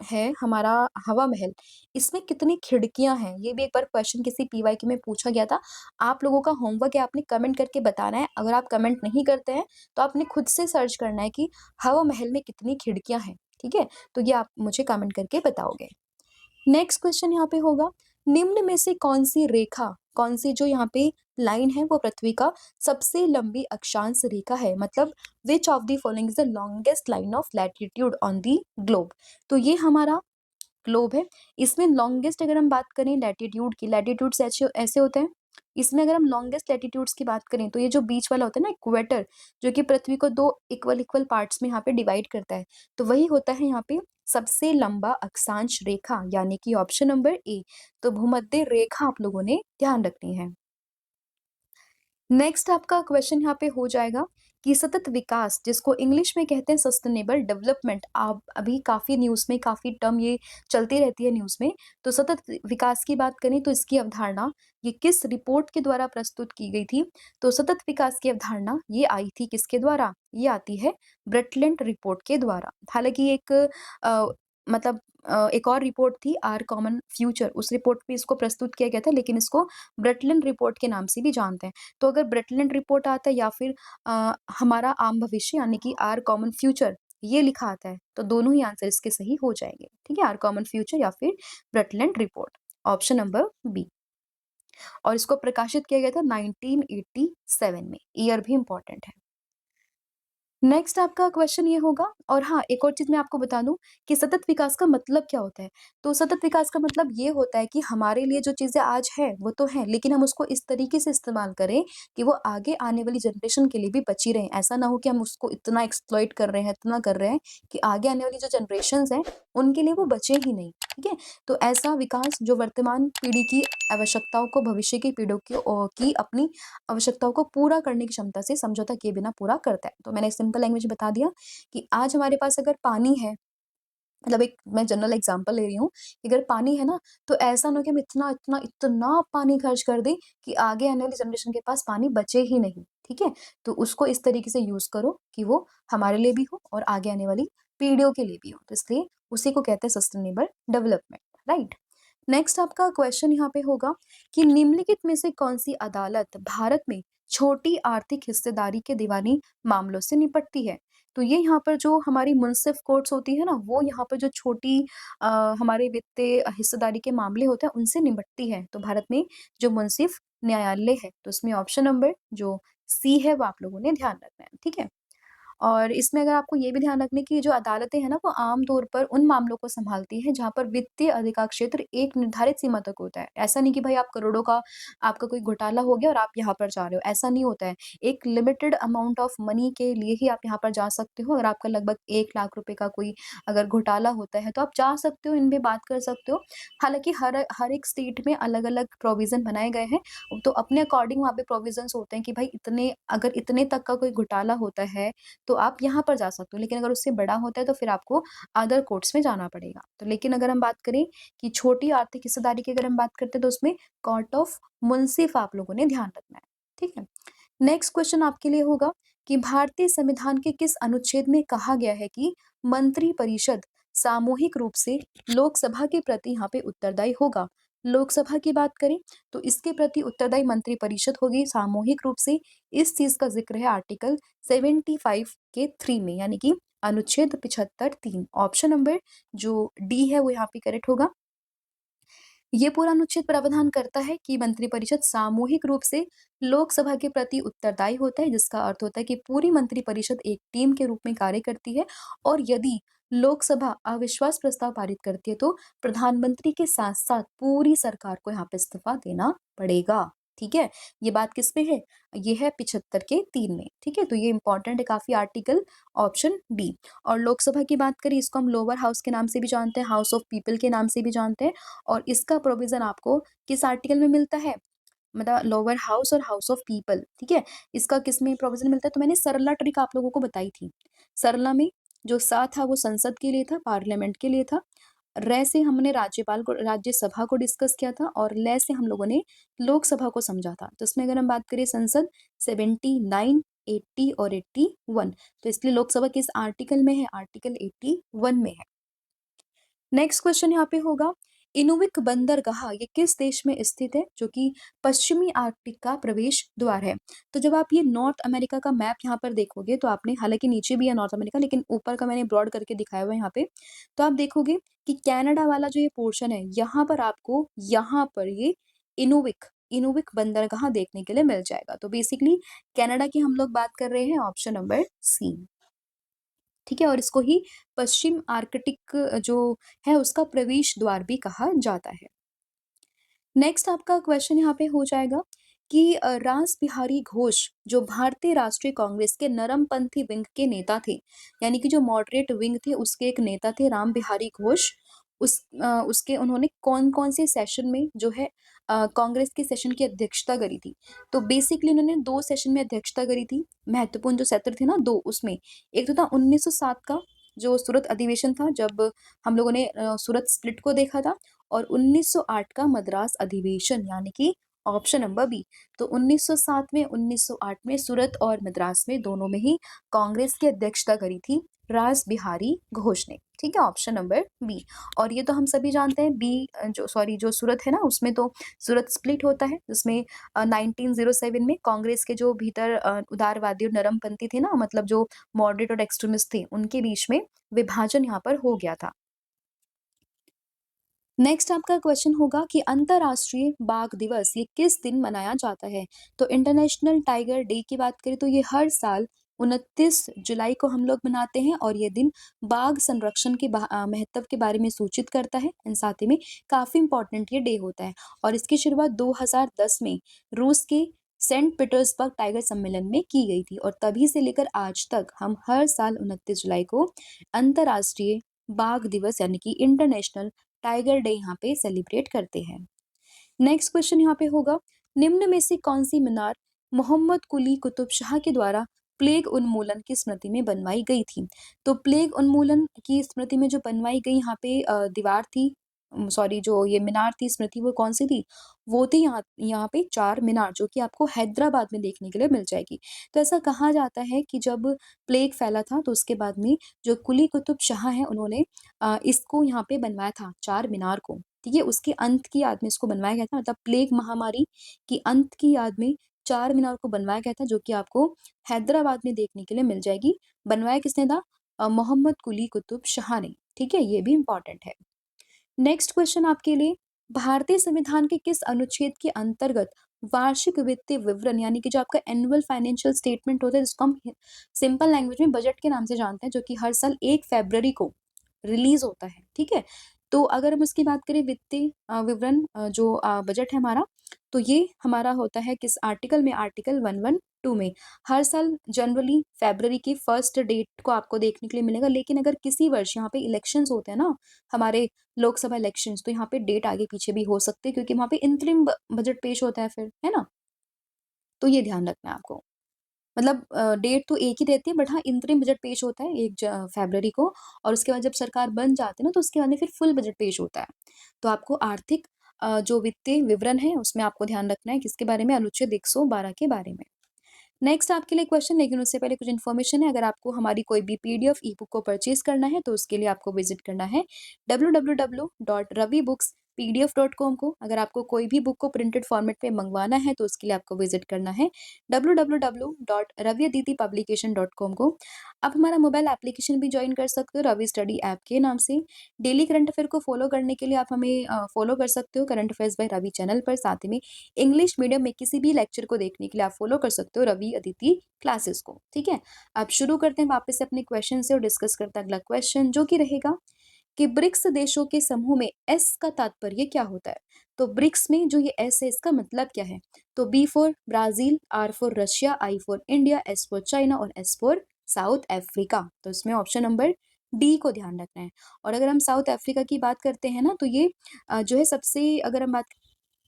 है हमारा हवा महल, इसमें कितनी खिड़कियाँ हैं? ये भी एक बार क्वेश्चन किसी पीवाईक्यू में पूछा गया था। आप लोगों का होमवर्क है आपने कमेंट करके बताना है। अगर आप कमेंट नहीं करते हैं, तो आपने खुद से सर्च करना है कि हवा महल में कितनी खिड़कियाँ हैं, ठीक है? तो ये आप मुझे कमेंट करके बताओगे। नेक्स्ट क्वेश्चन यहाँ पे होगा, निम्न में से कौन-सी रेखा, कौन-सी जो यहाँ पे लाइन है वो पृथ्वी का सबसे लंबी अक्षांश रेखा है? मतलब which of the following is the longest line of latitude on the globe? तो ये हमारा ग्लोब है। इसमें लॉन्गेस्ट अगर हम बात करें लैटिट्यूड की, लैटिट्यूड्स ऐसे ऐसे होते हैं। इसमें अगर हम लॉन्गेस्ट लैटिट्यूड्स की बात करें तो ये जो बीच वाला होता है ना इक्वेटर, जो कि पृथ्वी को 2 इक्वल पार्ट्स में यहाँ पे डिवाइड करता है, तो वही होता है यहाँ पे सबसे लंबा अक्षांश रेखा यानी कि ऑप्शन नंबर ए। तो भूमध्य रेखा आप लोगों ने ध्यान रखनी है। नेक्स्ट आपका क्वेश्चन यहाँ पे हो जाएगा कि सतत विकास जिसको इंग्लिश में कहते हैं सस्टेनेबल डेवलपमेंट, आप अभी काफी न्यूज में काफी टर्म ये चलती रहती है न्यूज में। तो सतत विकास की बात करें तो इसकी अवधारणा ये किस रिपोर्ट के द्वारा प्रस्तुत की गई थी? तो सतत विकास की अवधारणा ये आई थी किसके द्वारा? ये आती है ब्रटलैंड रिपोर्ट के द्वारा। हालांकि एक मतलब एक और रिपोर्ट थी आर कॉमन फ्यूचर, उस रिपोर्ट में इसको प्रस्तुत किया गया था लेकिन इसको ब्रटलैंड रिपोर्ट के नाम से भी जानते हैं। तो अगर ब्रटलैंड रिपोर्ट आता है या फिर हमारा आम भविष्य यानी कि आर कॉमन फ्यूचर ये लिखा आता है तो दोनों ही आंसर इसके सही हो जाएंगे, ठीक है? आर कॉमन फ्यूचर या फिर ब्रटलैंड रिपोर्ट, ऑप्शन नंबर बी। और इसको प्रकाशित किया गया था 1987 में, ईयर भी इंपॉर्टेंट है। नेक्स्ट आपका क्वेश्चन ये होगा, और हाँ एक और चीज मैं आपको बता दूं कि सतत विकास का मतलब क्या होता है। तो सतत विकास का मतलब ये होता है कि हमारे लिए जो चीजें आज है वो तो है लेकिन हम उसको इस तरीके से इस्तेमाल करें कि वो आगे आने वाली जनरेशन के लिए भी बची रहे। ऐसा ना हो कि हम उसको इतना एक्सप्लॉइट कर रहे हैं इतना कर रहे हैं कि आगे आने वाली जो जनरेशन है उनके लिए वो बचे ही नहीं, ठीक है? तो ऐसा विकास जो वर्तमान पीढ़ी की आवश्यकताओं को भविष्य की पीढ़ियों की अपनी आवश्यकताओं को पूरा करने की क्षमता से समझौता किए बिना पूरा करता है। तो मैंने सिंपल लैंग्वेज में बता दिया कि आज हमारे पास अगर पानी है, मतलब एक मैं जनरल एग्जांपल ले रही हूँ, कि अगर पानी है ना, तो ऐसा ना हो कि हम इतना, इतना, इतना पानी खर्च कर दें कि आगे आने वाली जनरेशन के पास पानी बचे ही नहीं, ठीक है? तो उसको इस तरीके से यूज़ करो कि वो हमारे लिए भी हो और आगे आने वाली पीढ़ियों के लिए भी हो। तो इसलिए उसी को कहते हैं सस्टेनेबल डेवलपमेंट, राइट? नेक्स्ट आपका क्वेश्चन यहाँ पे होगा कि निम्नलिखित में से कौन सी अदालत भारत में छोटी आर्थिक हिस्सेदारी के दीवानी मामलों से निपटती है? तो ये यहाँ पर जो हमारी मुंसिफ कोर्ट्स होती है ना वो यहाँ पर जो छोटी हमारे वित्तीय हिस्सेदारी के मामले होते हैं उनसे निपटती है। तो भारत में जो मुंसिफ न्यायालय है तो इसमें ऑप्शन नंबर जो सी है वो आप लोगों ने ध्यान रखना है, ठीक है? और इसमें अगर आपको ये भी ध्यान रखना है कि जो अदालतें हैं ना, वो आम तौर पर उन मामलों को सँभालती हैं जहाँ पर वित्तीय अधिकार क्षेत्र एक निर्धारित सीमा तक होता है। ऐसा नहीं कि भाई आप करोड़ों का आपका कोई घोटाला हो गया और आप यहाँ पर जा रहे हो, ऐसा नहीं होता है। एक लिमिटेड अमाउंट ऑफ मनी के लिए ही आप यहाँ पर जा सकते हो। अगर आपका लगभग 1 लाख रुपए का कोई अगर घोटाला होता है, तो आप जा सकते हो, इन पे बात कर सकते हो। हालाँकि हर हर एक स्टेट में अलग-अलग प्रोविज़न बनाए गए हैं, तो अपने अकॉर्डिंग वहाँ पे प्रोविज़न्स होते हैं कि भाई इतने अगर इतने तक का कोई घोटाला होता है, तो आप यहाँ पर जा सकते हो। लेकिन अगर उससे बड़ा होता है, तो फिर आपको अदर कोर्ट्स में जाना पड़ेगा। तो लेकिन अगर हम बात करें कि छोटी आर्थिक हिस्सेदारी की अगर हम बात करते हैं, तो उसमें कोर्ट ऑफ मुंसिफ आप लोगों ने ध्यान रखना है। ठीक है? नेक्स्ट क्वेश्चन आपके लिए होगा कि भारतीय संविधान के किस अनुच्छेद में कहा गया है कि मंत्री परिषद सामूहिक रूप से लोकसभा के प्रति यहाँ पे उत्तरदायी होगा। लोकसभा की बात करें तो इसके प्रति उत्तरदायी मंत्री परिषद होगी सामूहिक रूप से। इस चीज का जिक्र है आर्टिकल 75 के 3 में, यानी कि अनुच्छेद 75(3). ऑप्शन नंबर जो डी है वो यहाँ पे करेक्ट होगा। ये पूरा अनुच्छेद प्रावधान करता है कि मंत्रिपरिषद सामूहिक रूप से लोकसभा के प्रति उत्तरदायी होता है, जिसका अर्थ होता है कि पूरी मंत्रिपरिषद एक टीम के रूप में कार्य करती है। और यदि लोकसभा अविश्वास प्रस्ताव पारित करती है, तो प्रधानमंत्री के साथ साथ पूरी सरकार को यहाँ पे इस्तीफा देना पड़ेगा। ठीक है, ये बात किस पे है? ये है 75 के 3 में। ठीक है, तो ये इंपॉर्टेंट है काफी आर्टिकल, ऑप्शन डी। और लोकसभा की बात करें, इसको हम लोअर हाउस के नाम से भी जानते हैं, हाउस ऑफ पीपल के नाम से भी जानते हैं। और इसका प्रोविजन आपको किस आर्टिकल में मिलता है? मतलब लोअर हाउस और हाउस ऑफ पीपल। ठीक है, इसका किस में प्रोविजन मिलता है? तो मैंने सरला ट्रिक आप लोगों को बताई थी। सरला में जो सा था वो संसद के लिए था, पार्लियामेंट के लिए था। रे से हमने राज्यपाल को राज्यसभा को डिस्कस किया था, और ले से हम लोगों ने लोकसभा को समझा था। तो इसमें अगर हम बात करें संसद 79, 80 और 81, तो इसलिए लोकसभा किस आर्टिकल में है? आर्टिकल 81 में है। नेक्स्ट क्वेश्चन यहाँ पे होगा, इनुविक बंदरगाह ये किस देश में स्थित है, जो कि पश्चिमी आर्कटिक का प्रवेश द्वार है? तो जब आप ये नॉर्थ अमेरिका का मैप यहाँ पर देखोगे, तो आपने, हालांकि नीचे भी है नॉर्थ अमेरिका, लेकिन ऊपर का मैंने ब्रॉड करके दिखाया हुआ है यहाँ पे, तो आप देखोगे कि कनाडा वाला जो ये पोर्शन है, यहाँ पर आपको यहाँ पर ये इनुविक इनुविक बंदरगाह देखने के लिए मिल जाएगा। तो बेसिकली कनाडा की हम लोग बात कर रहे हैं, ऑप्शन नंबर सी। ठीक है, और इसको ही पश्चिम आर्कटिक जो है उसका प्रवेश द्वार भी कहा जाता है। नेक्स्ट आपका क्वेश्चन यहाँ पे हो जाएगा कि रास बिहारी घोष जो भारतीय राष्ट्रीय कांग्रेस के नरमपंथी विंग के नेता थे, यानी कि जो मॉडरेट विंग थे उसके एक नेता थे राम बिहारी घोष। उसके उन्होंने कौन कौन से सेशन में जो है कांग्रेस के सेशन की अध्यक्षता करी थी? तो बेसिकली उन्होंने दो सेशन में अध्यक्षता करी थी। महत्वपूर्ण जो सत्र थे ना दो, उसमें एक तो था 1907 का जो सूरत अधिवेशन था, जब हम लोगों ने सूरत स्प्लिट को देखा था, और 1908 का मद्रास अधिवेशन, यानी कि ऑप्शन नंबर बी। तो 1907 में 1908 में सूरत और मद्रास में दोनों में ही कांग्रेस की अध्यक्षता करी थी रास बिहारी घोष ने। ठीक है, ऑप्शन नंबर बी। और ये तो हम सभी जानते हैं, बी जो सॉरी जो सूरत है ना उसमें तो सूरत स्प्लिट होता है, जिसमें 1907 में कांग्रेस के जो भीतर उदारवादी और नरमपंथी थे ना, मतलब जो मॉडरेट और एक्सट्रीमिस्ट थे, उनके बीच में विभाजन यहाँ पर हो गया था। नेक्स्ट आपका क्वेश्चन होगा कि अंतरराष्ट्रीय बाघ दिवस ये किस दिन मनाया जाता है? तो इंटरनेशनल टाइगर डे की बात करें तो ये हर साल 29 जुलाई को हम लोग मनाते हैं, और ये दिन बाघ संरक्षण के महत्व के बारे में सूचित करता है। एंड साथ ही में काफी इंपॉर्टेंट ये डे होता है, और इसकी शुरुआत 2010 में रूस के सेंट पीटर्सबर्ग टाइगर सम्मेलन में की गई थी, और तभी से लेकर आज तक हम हर साल 29 जुलाई को अंतरराष्ट्रीय बाघ दिवस यानी कि इंटरनेशनल टाइगर डे यहाँ पे सेलिब्रेट करते हैं। नेक्स्ट क्वेश्चन यहाँ पे होगा, निम्न में से कौन सी मीनार मोहम्मद कुली कुतुब शाह के द्वारा प्लेग उन्मूलन की स्मृति में बनवाई गई थी? तो प्लेग उन्मूलन की स्मृति में जो बनवाई गई यहाँ पे दीवार थी, सॉरी जो ये मीनार थी स्मृति, वो कौन सी थी? वो थी यहाँ यहाँ पे चार मीनार, जो कि आपको हैदराबाद में देखने के लिए मिल जाएगी। तो ऐसा कहा जाता है कि जब प्लेग फैला था, तो उसके बाद में जो कुली कुतुब शाह हैं उन्होंने इसको यहाँ पे बनवाया था, चार मीनार को। ठीक है, उसके अंत की याद में इसको बनवाया गया था, मतलब प्लेग महामारी की अंत की याद में चार मीनार को बनवाया गया था, जो कि आपको हैदराबाद में देखने के लिए मिल जाएगी। बनवाया किसने था? मोहम्मद कुली कुतुब शाह ने। ठीक है, ये भी इंपॉर्टेंट है। नेक्स्ट क्वेश्चन आपके लिए, भारतीय संविधान के किस अनुच्छेद के अंतर्गत वार्षिक वित्तीय विवरण यानी कि जो आपका एनुअल फाइनेंशियल स्टेटमेंट होता है जिसको हम सिंपल लैंग्वेज में बजट के नाम से जानते हैं, जो कि हर साल 1 फरवरी को रिलीज होता है, ठीक है। तो अगर हम उसकी बात करें वित्तीय विवरण जो बजट है हमारा, तो ये हमारा होता है किस आर्टिकल में, आर्टिकल 112 में। हर साल जनवरी फरवरी की फर्स्ट डेट को आपको देखने के लिए मिलेगा, लेकिन अगर किसी वर्ष यहाँ पे इलेक्शंस होते हैं ना, हमारे लोकसभा इलेक्शंस, तो यहाँ पे डेट आगे पीछे भी हो सकती है, क्योंकि वहाँ पे इंतरिम बजट पेश होता है फिर, है ना। तो ये ध्यान रखना है आपको। मतलब डेट तो एक ही रहती है, बट हाँ इंतरिम बजट पेश होता है 1 फरवरी को, और उसके बाद जब सरकार बन जाती है ना, तो उसके बाद में फिर फुल बजट पेश होता है। तो आपको आर्थिक जो वित्तीय विवरण है उसमें आपको ध्यान रखना है किसके बारे में, अनुच्छेद 112 के बारे में। नेक्स्ट आपके लिए क्वेश्चन, लेकिन उससे पहले कुछ इन्फॉर्मेशन है। अगर आपको हमारी कोई भी पीडीएफ ई बुक को परचेज करना है, तो उसके लिए आपको विजिट करना है www.ravibooks.pdf.com को। अगर आपको कोई भी बुक को प्रिंटेड फॉर्मेट में मंगवाना है, तो उसके लिए आपको विजिट करना है www.raviaditipublication.com को। आप हमारा मोबाइल एप्लीकेशन भी ज्वाइन कर सकते हो रवि स्टडी ऐप के नाम से। डेली करंट अफेयर को फॉलो करने के लिए आप हमें फॉलो कर सकते हो current affairs by Ravi channel पर। साथ ही में इंग्लिश मीडियम में किसी भी लेक्चर को देखने के लिए आप फॉलो कर सकते हो रवि अदिति क्लासेस को, ठीक है। अब शुरू करते हैं वापस से अपने क्वेश्चन से और डिस्कस करते हैं अगला क्वेश्चन, जो कि रहेगा कि ब्रिक्स देशों के समूह में एस का तात्पर्य क्या होता है। तो ब्रिक्स में जो ये एस है, इसका मतलब क्या है। तो B for Brazil, R for Russia, I for India, S for China और एस फॉर साउथ अफ्रीका। तो इसमें ऑप्शन नंबर डी को ध्यान रखना है। और अगर हम साउथ अफ्रीका की बात करते हैं ना, तो ये जो है सबसे, अगर हम बात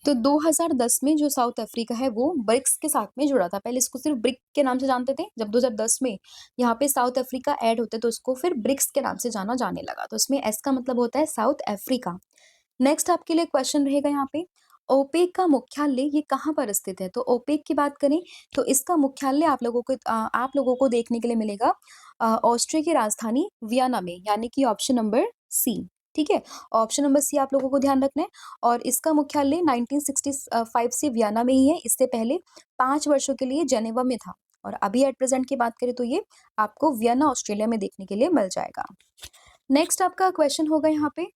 तो 2010 में जो साउथ अफ्रीका है वो ब्रिक्स के साथ में जुड़ा था। पहले इसको सिर्फ ब्रिक के नाम से जानते थे, जब 2010 में यहाँ पे साउथ अफ्रीका ऐड होते तो उसको फिर ब्रिक्स के नाम से जाना जाने लगा। तो इसमें एस का मतलब होता है साउथ अफ्रीका। नेक्स्ट आपके लिए क्वेश्चन रहेगा यहाँ पे, ओपेक का मुख्यालय ये कहाँ पर स्थित है। तो ओपेक की बात करें तो इसका मुख्यालय आप लोगों को देखने के लिए मिलेगा ऑस्ट्रिया की राजधानी वियना में, यानी कि ऑप्शन नंबर सी, ठीक है। ऑप्शन नंबर सी आप लोगों को ध्यान रखना है। और इसका मुख्यालय 1965 से वियना में ही है। इससे पहले 5 वर्षों के लिए जेनेवा में था, और अभी एट प्रेजेंट की बात करें तो ये आपको वियना ऑस्ट्रेलिया में देखने के लिए मिल जाएगा। नेक्स्ट आपका क्वेश्चन होगा यहाँ पे,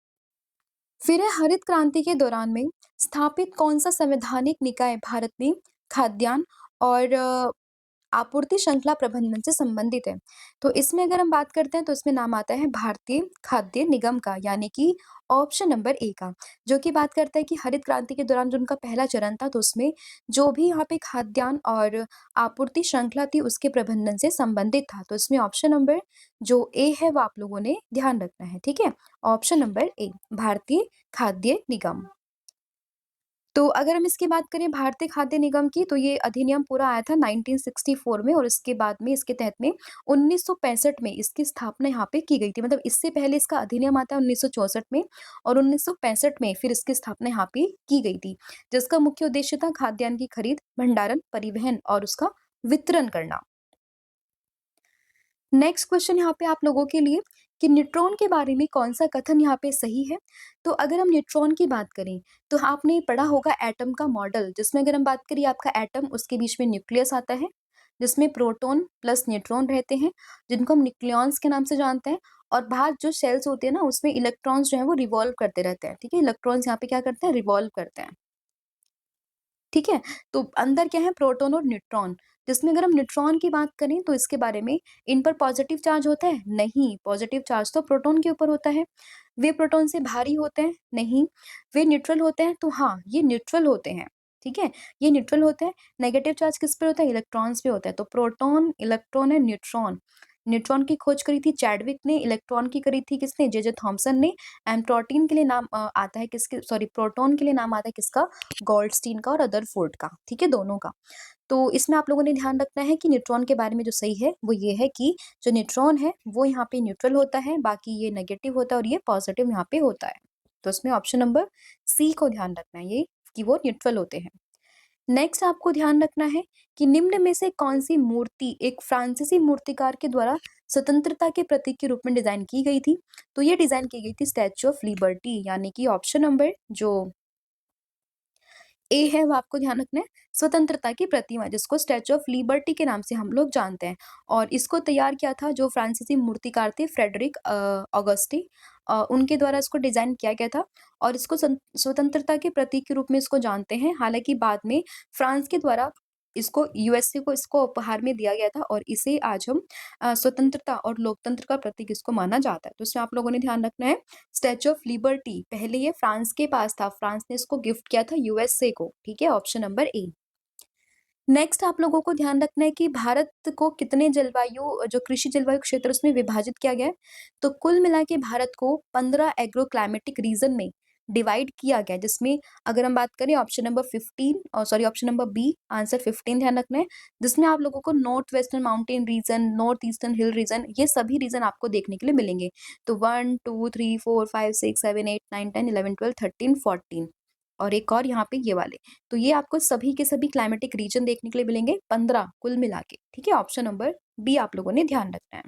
फिर है हरित क्रांति के दौरान में स्थापित कौन सा संवैधानिक निकाय भारत में खाद्यान्न और आपूर्ति श्रृंखला प्रबंधन से संबंधित है। तो इसमें अगर हम बात करते हैं तो इसमें नाम आता है भारतीय खाद्य निगम का, यानी कि ऑप्शन नंबर ए का, जो कि बात करता है कि हरित क्रांति के दौरान जो उनका पहला चरण था, तो उसमें जो भी यहाँ पे खाद्यान्न और आपूर्ति श्रृंखला थी उसके प्रबंधन से संबंधित था। तो इसमें ऑप्शन नंबर जो ए है वो आप लोगों ने ध्यान रखना है, ठीक है। ऑप्शन नंबर ए, भारतीय खाद्य निगम। तो अगर हम इसकी बात करें भारतीय खाद्य निगम की, तो ये अधिनियम पूरा आया था 1964 में, और इसके बाद में इसके तहत में 1965 में इसकी स्थापना यहाँ पे की गई थी। मतलब इससे पहले इसका अधिनियम आता है 1964 में, और 1965 में फिर इसकी स्थापना यहाँ पे की गई थी, जिसका मुख्य उद्देश्य था खाद्यान्न की खरीद, भंडारण, परिवहन और उसका वितरण करना। नेक्स्ट क्वेश्चन यहाँ पे आप लोगों के लिए कि न्यूट्रॉन के बारे में कौन सा कथन यहाँ पे सही है। तो अगर हम न्यूट्रॉन की बात करें तो आपने पढ़ा होगा एटम का मॉडल, जिसमें अगर हम बात करें आपका एटम, उसके बीच में न्यूक्लियस आता है, जिसमें प्रोटॉन प्लस न्यूट्रॉन रहते हैं, जिनको हम न्यूक्लियॉन्स के नाम से जानते हैं। और बाहर जो सेल्स होते हैं ना, उसमें इलेक्ट्रॉन्स जो है वो रिवॉल्व करते रहते हैं, ठीक है। इलेक्ट्रॉन्स यहाँ पे क्या करते हैं, रिवॉल्व करते हैं, ठीक है। तो अंदर क्या है, प्रोटॉन और न्यूट्रॉन। जिसमें अगर हम न्यूट्रॉन की बात करें तो इसके बारे में, इन पर पॉजिटिव चार्ज होता है, नहीं, पॉजिटिव चार्ज तो प्रोटॉन के ऊपर होता है। वे प्रोटॉन से भारी होते हैं, नहीं। वे न्यूट्रल होते हैं, तो हाँ ये न्यूट्रल होते हैं, ठीक है, ये न्यूट्रल होते हैं। नेगेटिव चार्ज किस पे होता है, इलेक्ट्रॉन्स पे होता है। तो proton, electron and neutron. Neutron की खोज करी थी चैडविक ने, इलेक्ट्रॉन की करी थी किसने, जे जे थॉमसन ने। एंड प्रोटीन के लिए नाम आता है किसके, सॉरी, प्रोटॉन के लिए नाम आता है किसका, गोल्डस्टीन का और रदरफोर्ड का, ठीक है, दोनों का। तो इसमें आप लोगों ने ध्यान रखना है कि न्यूट्रॉन के बारे में जो सही है वो ये है कि जो न्यूट्रॉन है वो यहाँ पे न्यूट्रल होता है, बाकी ये नेगेटिव होता है और ये पॉजिटिव यहाँ पे होता है। तो इसमें ऑप्शन नंबर सी को ध्यान रखना है, ये कि वो न्यूट्रल होते हैं। नेक्स्ट आपको ध्यान रखना है कि निम्न में से कौन सी मूर्ति एक फ्रांसीसी मूर्तिकार के द्वारा स्वतंत्रता के प्रतीक के रूप में डिजाइन की गई थी। तो ये डिजाइन की गई थी स्टैच्यू ऑफ लिबर्टी, यानी कि ऑप्शन नंबर जो ए है वो आपको ध्यान रखना है, स्वतंत्रता की प्रतिमा जिसको स्टैच्यू ऑफ लिबर्टी के नाम से हम लोग जानते हैं और इसको तैयार किया था जो फ्रांसीसी मूर्तिकार थे फ्रेडरिक ऑगस्टी, उनके द्वारा इसको डिज़ाइन किया गया था और इसको स्वतंत्रता के प्रतीक के रूप में इसको जानते हैं। हालाँकि बाद में फ्रांस के द्वारा इसको यूएसए को इसको उपहार में दिया गया था और इसे आज हम स्वतंत्रता और लोकतंत्र का प्रतीक इसको माना जाता है। तो इसमें आप लोगों ने ध्यान रखना है, स्टैच्यू ऑफ लिबर्टी पहले ये फ्रांस के पास था, फ्रांस ने इसको गिफ्ट किया था यूएसए को, ठीक है? Option number A. नेक्स्ट आप लोगों को ध्यान रखना है कि भारत को कितने जलवायु जो कृषि जलवायु क्षेत्र उसमें विभाजित किया गया है। तो कुल मिला के भारत को 15 एग्रो क्लाइमेटिक रीजन में डिवाइड किया गया है, जिसमें अगर हम बात करें option number 15 sorry option number B answer 15 ध्यान रखना है, जिसमें आप लोगों को north western mountain region, north eastern hill region ये सभी रीजन आपको देखने के लिए मिलेंगे। तो 1 2 3 4 5 6 7 8 9 10 11 12 13 14 और एक और यहाँ पे ये वाले। तो ये आपको सभी के सभी क्लाइमेटिक रीजन देखने के लिए मिलेंगे 15 कुल मिला के, ठीक है? ऑप्शन नंबर बी आप लोगों ने ध्यान रखना है।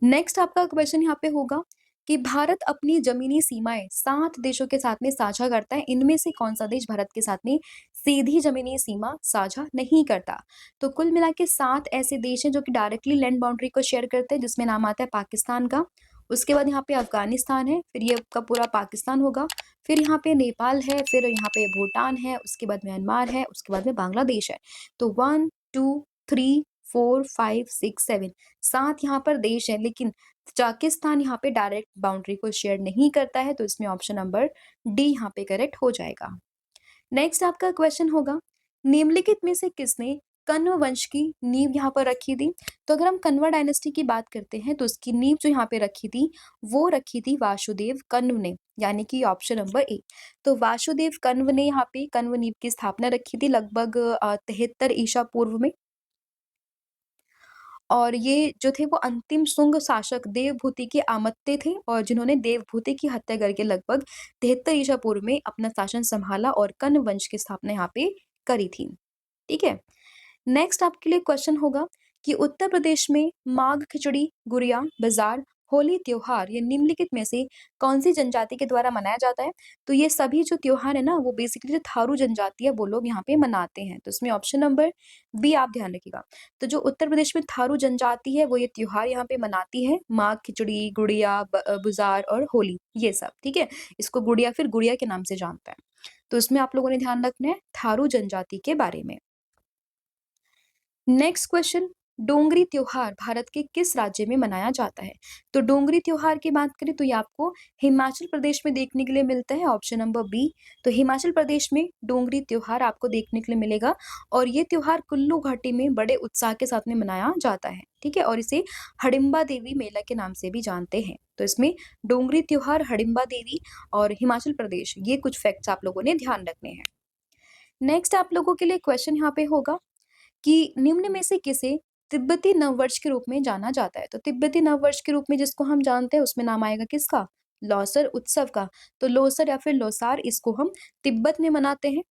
नेक्स्ट आपका क्वेश्चन यहाँ पे होगा कि भारत अपनी जमीनी सीमाएं 7 देशों के साथ में साझा करता है, इनमें से कौन सा देश भारत के साथ में सीधी जमीनी सीमा साझा नहीं करता? तो कुल मिला के 7 ऐसे देश हैं जो कि डायरेक्टली लैंड बाउंड्री को शेयर करते हैं, जिसमें नाम आता है पाकिस्तान का, उसके बाद यहाँ पे अफगानिस्तान है, फिर ये आपका पूरा पाकिस्तान होगा, फिर यहाँ पे नेपाल है, फिर यहाँ पे भूटान है, उसके बाद म्यांमार है, उसके बाद में बांग्लादेश है। तो 1 2 3 4 5 6 7 7 यहाँ पर देश है, लेकिन ताजिकिस्तान यहाँ पे डायरेक्ट बाउंड्री को शेयर नहीं करता है, तो इसमें ऑप्शन नंबर डी यहाँ पे करेक्ट हो जाएगा। नेक्स्ट आपका क्वेश्चन होगा, निम्नलिखित में से किसने कण्व वंश की नींव यहाँ पर रखी थी? तो अगर हम कण्व डायनेस्टी की बात करते हैं तो उसकी नींव जो यहाँ पे रखी थी वो रखी थी वासुदेव कण्व ने, यानी कि ऑप्शन नंबर ए। तो वासुदेव कण्व ने यहाँ पे कण्व नींव की स्थापना रखी थी लगभग 73 ईसा पूर्व में और ये जो थे वो अंतिम शुंग शासक देवभूति के आमत्ते थे और जिन्होंने देवभूति की हत्या करके लगभग 73 ईसा पूर्व में अपना शासन संभाला और कण्व वंश की स्थापना यहाँ पे करी थी। ठीक है। नेक्स्ट आपके लिए क्वेश्चन होगा कि उत्तर प्रदेश में माघ खिचड़ी, गुड़िया, बाजार, होली त्योहार ये निम्नलिखित में से कौन सी जनजाति के द्वारा मनाया जाता है? तो ये सभी जो त्योहार है ना वो बेसिकली जो थारू जनजाति है वो लोग यहाँ पे मनाते हैं। तो इसमें ऑप्शन नंबर बी आप ध्यान रखिएगा। तो जो उत्तर प्रदेश में थारू जनजाति है वो ये त्योहार यहाँ पे मनाती है, माघ खिचड़ी, गुड़िया, बुजार और होली ये सब, ठीक है? इसको गुड़िया फिर गुड़िया के नाम से जानते हैं। तो इसमें आप लोगों ने ध्यान रखना है थारू जनजाति के बारे में। नेक्स्ट क्वेश्चन, डोंगरी त्योहार भारत के किस राज्य में मनाया जाता है? तो डोंगरी त्योहार की बात करें तो ये आपको हिमाचल प्रदेश में देखने के लिए मिलता है, ऑप्शन नंबर बी। तो हिमाचल प्रदेश में डोंगरी त्योहार आपको देखने के लिए मिलेगा और ये त्योहार कुल्लू घाटी में बड़े उत्साह के साथ में मनाया जाता है, ठीक है? और इसे हडिम्बा देवी मेला के नाम से भी जानते हैं। तो इसमें डोंगरी त्योहार, हडिम्बा देवी और हिमाचल प्रदेश ये कुछ फैक्ट्स आप लोगों ने ध्यान रखने हैं। नेक्स्ट आप लोगों के लिए क्वेश्चन यहाँ पे होगा कि निम्न में से किसे तिब्बती नववर्ष के रूप में जाना जाता है? तो तिब्बती नववर्ष के रूप में जिसको हम जानते हैं उसमें नाम आएगा किसका? लौसर उत्सव का। तो लोसर या फिर लोसार इसको हम तिब्बत में मनाते हैं।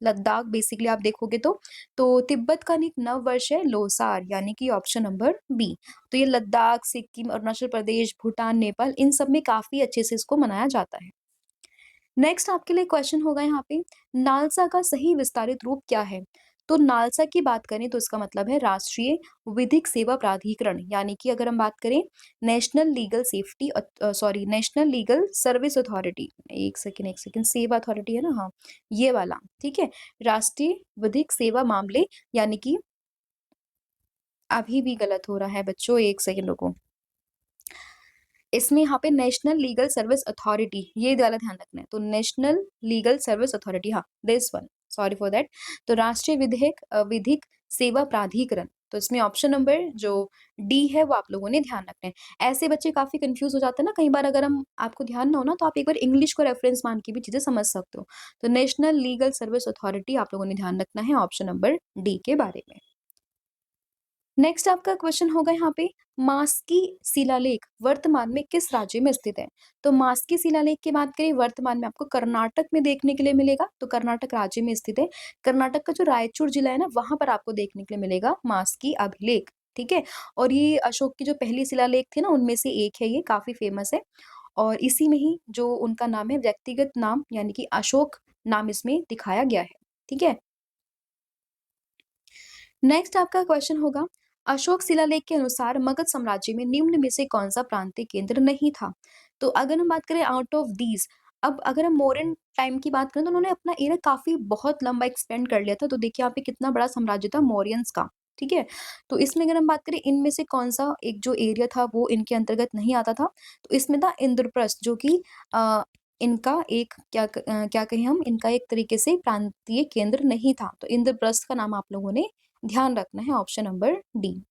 लद्दाख बेसिकली आप देखोगे तो तिब्बत का एक नव वर्ष है लोसार, यानी कि ऑप्शन नंबर बी। तो ये लद्दाख, सिक्किम, अरुणाचल प्रदेश, भूटान, नेपाल इन सब में काफी अच्छे से इसको मनाया जाता है। नेक्स्ट आपके लिए क्वेश्चन होगा यहाँ पे, नालसा का सही विस्तारित रूप क्या है? तो नालसा की बात करें तो इसका मतलब है राष्ट्रीय विधिक सेवा प्राधिकरण, यानी कि अगर हम बात करें national legal safety sorry national legal service authority, एक सेकेंड सेवा अथॉरिटी है ना, हाँ ये वाला, ठीक है? राष्ट्रीय विधिक सेवा मामले, यानी कि अभी भी गलत हो रहा है बच्चों, एक सेकेंड रुको। इसमें यहाँ पे नेशनल लीगल सर्विस अथॉरिटी ये वाला ध्यान रखना है। तो नेशनल लीगल सर्विस अथॉरिटी, हाँ this one, sorry for that. तो राष्ट्रीय विधिक सेवा प्राधिकरण, तो इसमें ऑप्शन नंबर जो डी है वो आप लोगों ने ध्यान रखना है। ऐसे बच्चे काफी कंफ्यूज हो जाते हैं ना कई बार, अगर हम आपको ध्यान ना हो ना तो आप एक बार इंग्लिश को रेफरेंस मान के भी चीजें समझ सकते हो। तो नेशनल लीगल सर्विस अथॉरिटी आप लोगों ने ध्यान रखना है ऑप्शन नंबर डी के बारे में। नेक्स्ट आपका क्वेश्चन होगा यहाँ पे, मास्की शिलालेख वर्तमान में किस राज्य में स्थित है? तो मास्की शिलालेख की बात करें वर्तमान में आपको कर्नाटक में देखने के लिए मिलेगा, तो कर्नाटक राज्य में स्थित है। कर्नाटक का जो रायचूर जिला है ना वहां पर आपको देखने के लिए मिलेगा मास्की अभिलेख, ठीक है? और ये अशोक की जो पहली शिलालेख थी ना उनमें से एक है, ये काफी फेमस है और इसी में ही जो उनका नाम है व्यक्तिगत नाम यानी कि अशोक नाम इसमें दिखाया गया है। ठीक है। नेक्स्ट आपका क्वेश्चन होगा, अशोक शिलालेख के अनुसार मगध साम्राज्य में निम्न में से कौन सा प्रांतीय केंद्र नहीं था? तो अगर हम बात करें आउट ऑफ दीज, अब अगर हम मौर्यन टाइम की बात करें तो उन्होंने अपना एरिया काफी बहुत लंबा एक्सपेंड कर लिया था। तो देखिए यहाँ पे कितना बड़ा साम्राज्य था मौर्यंस का। ठीक है। तो इसमें अगर हम बात करें इनमें से कौन सा एक जो एरिया था वो इनके अंतर्गत नहीं आता था, तो इसमें था इंद्रप्रस्थ, जो कि अ, इनका एक क्या कहें हम, इनका एक तरीके से प्रांतीय केंद्र नहीं था। तो इंद्रप्रस्थ का नाम आप लोगों ने ध्यान रखना है, option number D.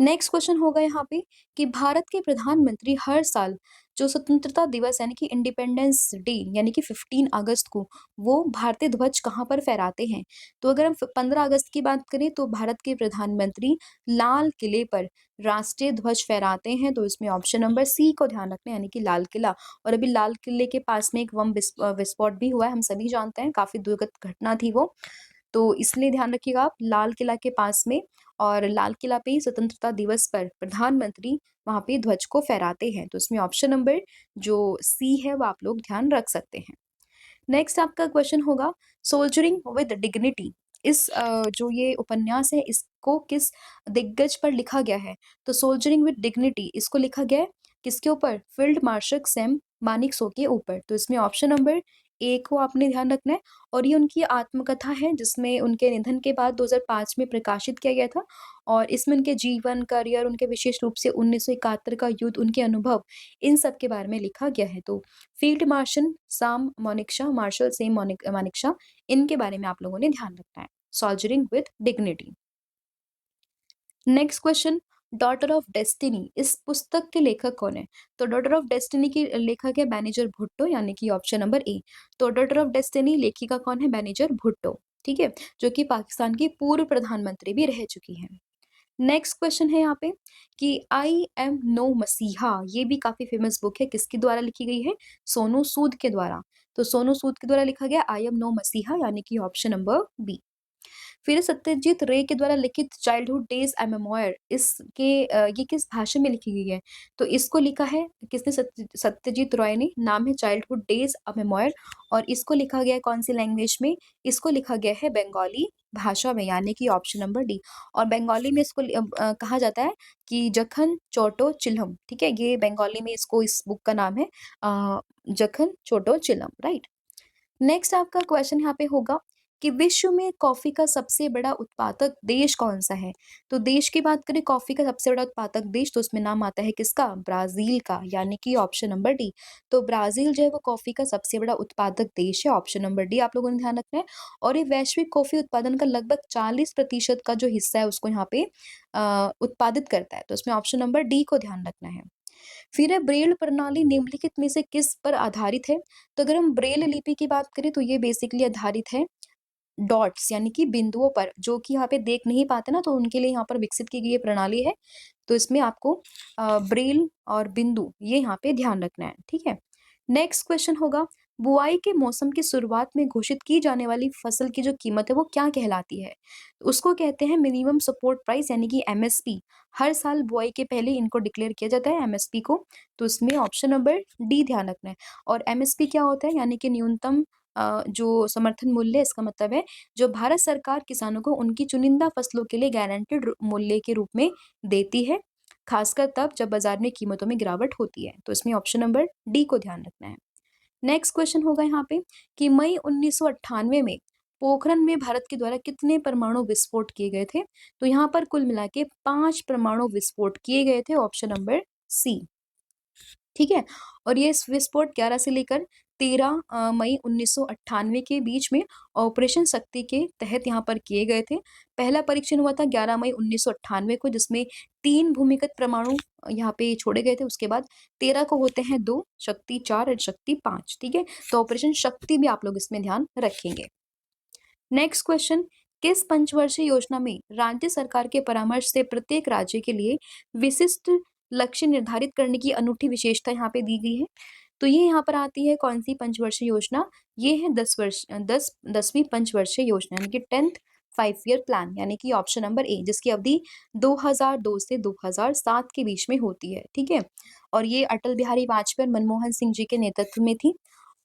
Next question होगा यहाँ पे कि भारत के प्रधानमंत्री हर साल जो स्वतंत्रता दिवस यानी कि इंडिपेंडेंस डे यानी कि 15 अगस्त को वो भारतीय ध्वज कहाँ पर फहराते हैं? तो अगर हम 15 अगस्त की बात करें तो भारत के प्रधानमंत्री लाल किले पर राष्ट्रीय ध्वज फहराते हैं। तो इसमें ऑप्शन नंबर सी को ध्यान रखना है, यानी कि लाल किला। और अभी लाल किले के पास में एक बम विस्फोट भी हुआ है, हम सभी जानते हैं, काफी दुखद घटना थी वो। तो इसलिए ध्यान रखिएगा आप लाल किला के पास में, और लाल किला पे ही स्वतंत्रता दिवस पर प्रधानमंत्री वहां पे ध्वज को फहराते हैं। तो इसमें ऑप्शन नंबर जो सी है वो आप लोग ध्यान रख सकते हैं। नेक्स्ट आपका क्वेश्चन होगा, सोल्जरिंग विद डिग्निटी, इस जो ये उपन्यास है इसको किस दिग्गज पर लिखा गया है? तो सोल्जरिंग विद डिग्निटी इसको लिखा गया है किसके ऊपर? फील्ड मार्शल सैम मानेकशॉ के ऊपर। तो इसमें ऑप्शन नंबर ए को आपने ध्यान रखना है। और ये उनकी आत्मकथा है जिसमें उनके निधन के बाद 2005 में प्रकाशित किया गया था। और इसमें उनके जीवन, करियर, उनके विशेष रूप से 1971 का युद्ध, उनके अनुभव, इन सब के बारे में लिखा गया है। तो field marshal Sam Manekshaw, marshal Sam Manekshaw, इनके बारे में आप लोगों ने ध्यान रखना है। Soldiering with dignity. Next question, daughter of destiny, इस पुस्तक के लेखक कौन है? तो डॉटर ऑफ डेस्टिनी की लेखक है बेनिजर भुट्टो, यानी कि ऑप्शन नंबर ए। तो डॉटर ऑफ डेस्टिनी लेखिका कौन है? बेनिजर भुट्टो। ठीक है, जो कि पाकिस्तान की पूर्व प्रधानमंत्री भी रह चुकी हैं। नेक्स्ट क्वेश्चन है यहाँ पे कि आई एम नो मसीहा, ये भी काफी फेमस बुक है, किसके द्वारा लिखी गई है? सोनू सूद के द्वारा। तो सोनू सूद के द्वारा लिखा गया आई एम नो मसीहा, यानी कि ऑप्शन नंबर बी। फिर सत्यजीत रे के द्वारा लिखित चाइल्डहुड डेज ए मेमोयर, इसके ये किस भाषा में लिखी गई है? तो इसको लिखा है किसने? सत्यजीत रॉय ने। नाम है चाइल्डहुड डेज अ मेमोयर। और इसको लिखा गया है कौन सी लैंग्वेज में? इसको लिखा गया है बंगाली भाषा में, यानी कि ऑप्शन नंबर डी। और बंगाली में इसको कहा जाता है कि जखन चोटो चिल्हम। ठीक है, ये बंगाली में इसको, इस बुक का नाम है जखन चोटो चिल्हम, राइट। नेक्स्ट आपका क्वेश्चन यहाँ पे होगा कि विश्व में कॉफी का सबसे बड़ा उत्पादक देश कौन सा है? तो देश की बात करें कॉफी का सबसे बड़ा उत्पादक देश, तो उसमें नाम आता है किसका? ब्राजील का, यानी कि ऑप्शन नंबर डी। तो ब्राजील जो है वो कॉफी का सबसे बड़ा उत्पादक देश है, ऑप्शन नंबर डी आप लोगों ने ध्यान रखना है। और ये वैश्विक कॉफी उत्पादन का लगभग 40% का जो हिस्सा है उसको यहाँ पे उत्पादित करता है। तो उसमें ऑप्शन नंबर डी को ध्यान रखना है। फिर है ब्रेल प्रणाली निम्नलिखित में से किस पर आधारित है? तो अगर हम ब्रेल लिपि की बात करें तो ये बेसिकली आधारित है डॉट्स यानी कि बिंदुओं पर, जो कि यहाँ पे देख नहीं पाते ना, तो उनके लिए यहाँ पर विकसित की गई ये प्रणाली है। तो इसमें आपको ब्रेल और बिंदु ये यहाँ पे ध्यान रखना है। ठीक है। नेक्स्ट क्वेश्चन होगा, बुआई के मौसम की शुरुआत में घोषित की जाने वाली फसल की जो कीमत है वो क्या कहलाती है? उसको कहते हैं मिनिमम सपोर्ट प्राइस, यानी कि एमएसपी। हर साल बुआई के पहले इनको डिक्लेयर किया जाता है एमएसपी को। तो इसमें ऑप्शन नंबर डी ध्यान रखना है। और एमएसपी क्या होता है? यानी कि न्यूनतम जो समर्थन मूल्य, इसका मतलब है जो भारत सरकार किसानों को उनकी चुनिंदा फसलों के लिए गारंटेड मूल्य के रूप में देती है, खासकर तब जब बाजार में कीमतों में गिरावट होती है। तो इसमें ऑप्शन नंबर डी को ध्यान रखना है। नेक्स्ट क्वेश्चन होगा यहाँ पे कि मई 1998 में पोखरण में भारत के द्वारा कितने परमाणु विस्फोट किए गए थे? तो यहाँ पर कुल मिला के 5 परमाणु विस्फोट किए गए थे, ऑप्शन नंबर सी। ठीक है। और ये विस्फोट 11 से लेकर 13 मई 1998 के बीच में ऑपरेशन शक्ति के तहत यहाँ पर किए गए थे। पहला परीक्षण हुआ था 11 मई 1998 को, जिसमें 3 भूमिगत परमाणु यहाँ पे छोड़े गए थे। उसके बाद 13 को होते हैं 2, शक्ति 4 और शक्ति 5। ठीक है, तो ऑपरेशन शक्ति भी आप लोग इसमें ध्यान रखेंगे। नेक्स्ट क्वेश्चन, किस पंचवर्षीय योजना में राज्य सरकार के परामर्श से प्रत्येक राज्य के लिए विशिष्ट लक्ष्य निर्धारित करने की अनूठी विशेषता यहाँ पे दी गई है? तो ये यहाँ पर आती है कौन सी पंचवर्षीय योजना? ये है 10वीं पंचवर्षीय योजना, यानी कि 10th 5 ईयर प्लान, यानी कि ऑप्शन नंबर ए, जिसकी अवधि 2002 से 2007 के बीच में होती है। ठीक है, और ये अटल बिहारी वाजपेयी और मनमोहन सिंह जी के नेतृत्व में थी।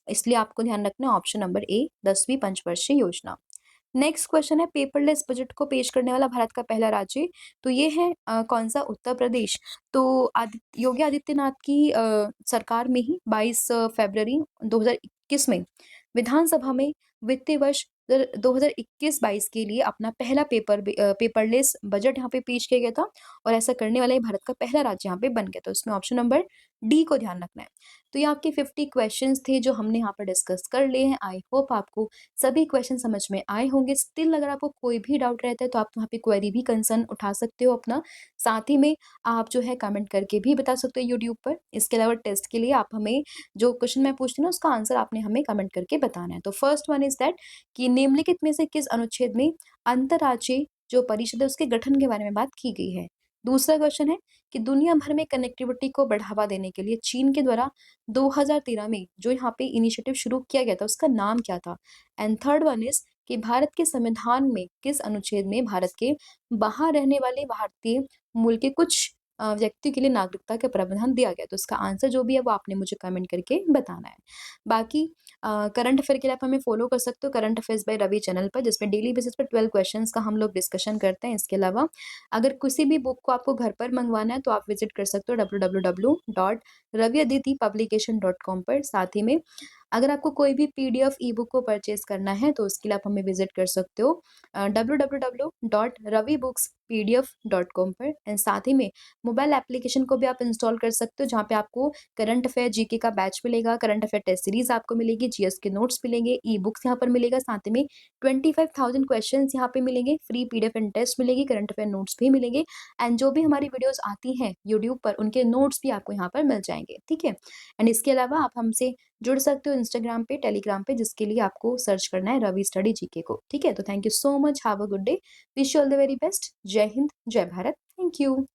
इसलिए आपको ध्यान रखना है ऑप्शन नंबर ए 10वीं पंचवर्षीय योजना। नेक्स्ट क्वेश्चन है पेपरलेस बजट को पेश करने वाला भारत का पहला राज्य, तो ये है कौन सा? उत्तर प्रदेश। तो योगी आदित्यनाथ की सरकार में ही 22 फरवरी 2021 में विधानसभा में वित्तीय वर्ष 2021-22 के लिए अपना पहला पेपरलेस बजट यहाँ पे पेश किया गया था, और ऐसा करने वाला ये भारत का पहला राज्य यहाँ पे बन गया। तो इसमें ऑप्शन नंबर डी को ध्यान रखना है। तो ये आपके 50 क्वेश्चंस थे जो हमने यहाँ पर डिस्कस कर लिए हैं। आई होप आपको सभी क्वेश्चन समझ में आए होंगे। स्टिल अगर आपको कोई भी डाउट रहता है तो आप वहाँ पे क्वेरी भी कंसर्न उठा सकते हो अपना। साथ ही में आप जो है कमेंट करके भी बता सकते हो यूट्यूब पर। इसके अलावा टेस्ट के लिए आप हमें जो क्वेश्चन मैं पूछती हूँ ना उसका आंसर आपने हमें कमेंट करके बताना है। तो फर्स्ट वन इज दैट कि निम्नलिखित में से किस अनुच्छेद में अंतर्राज्यीय जो परिषद है उसके गठन के बारे में बात की गई है। दूसरा क्वेश्चन है कि दुनिया भर में कनेक्टिविटी को बढ़ावा देने के लिए चीन के द्वारा 2013 में जो यहाँ पे इनिशिएटिव शुरू किया गया था उसका नाम क्या था। एंड थर्ड वन इज कि भारत के संविधान में किस अनुच्छेद में भारत के बाहर रहने वाले भारतीय मूल के कुछ व्यक्ति के लिए नागरिकता का प्रावधान दिया गया। तो इसका आंसर जो भी है वो आपने मुझे कमेंट करके बताना है। बाकी करंट अफेयर के लिए आप हमें फॉलो कर सकते हो current affairs by Ravi channel पर, जिसमें डेली बेसिस पर 12 क्वेश्चंस का हम लोग डिस्कशन करते हैं। इसके अलावा अगर किसी भी बुक को आपको घर पर मंगवाना है तो आप विजिट कर सकते हो www.raviaditipublication.com पर। साथ ही में अगर आपको कोई भी पीडीएफ ई बुक को परचेज करना है तो उसके लिए आप हमें विजिट कर सकते हो www.ravibooks.pdf.com पर। एंड साथ ही में मोबाइल एप्लीकेशन को भी आप इंस्टॉल कर सकते हो, जहाँ पे आपको करंट अफेयर जीके का बैच मिलेगा, करंट अफेयर टेस्ट सीरीज आपको मिलेगी, जीएस के नोट्स मिलेंगे, ई बुक्स यहाँ पर मिलेगा, साथ में 25,000 क्वेश्चन यहाँ पे मिलेंगे, फ्री पीडीएफ एंड टेस्ट मिलेगी, करंट अफेयर नोट्स भी मिलेंगे। एंड जो भी हमारी वीडियोस आती हैं यूट्यूब पर उनके नोट्स भी आपको यहाँ पर मिल जाएंगे, ठीक है। एंड इसके अलावा आप हमसे जुड़ सकते हो इंस्टाग्राम पे, टेलीग्राम पे, जिसके लिए आपको सर्च करना है रवि स्टडी जीके को, ठीक है। तो thank you so much, have a good day, wish you all the very best. जय हिंद, जय भारत, थैंक यू।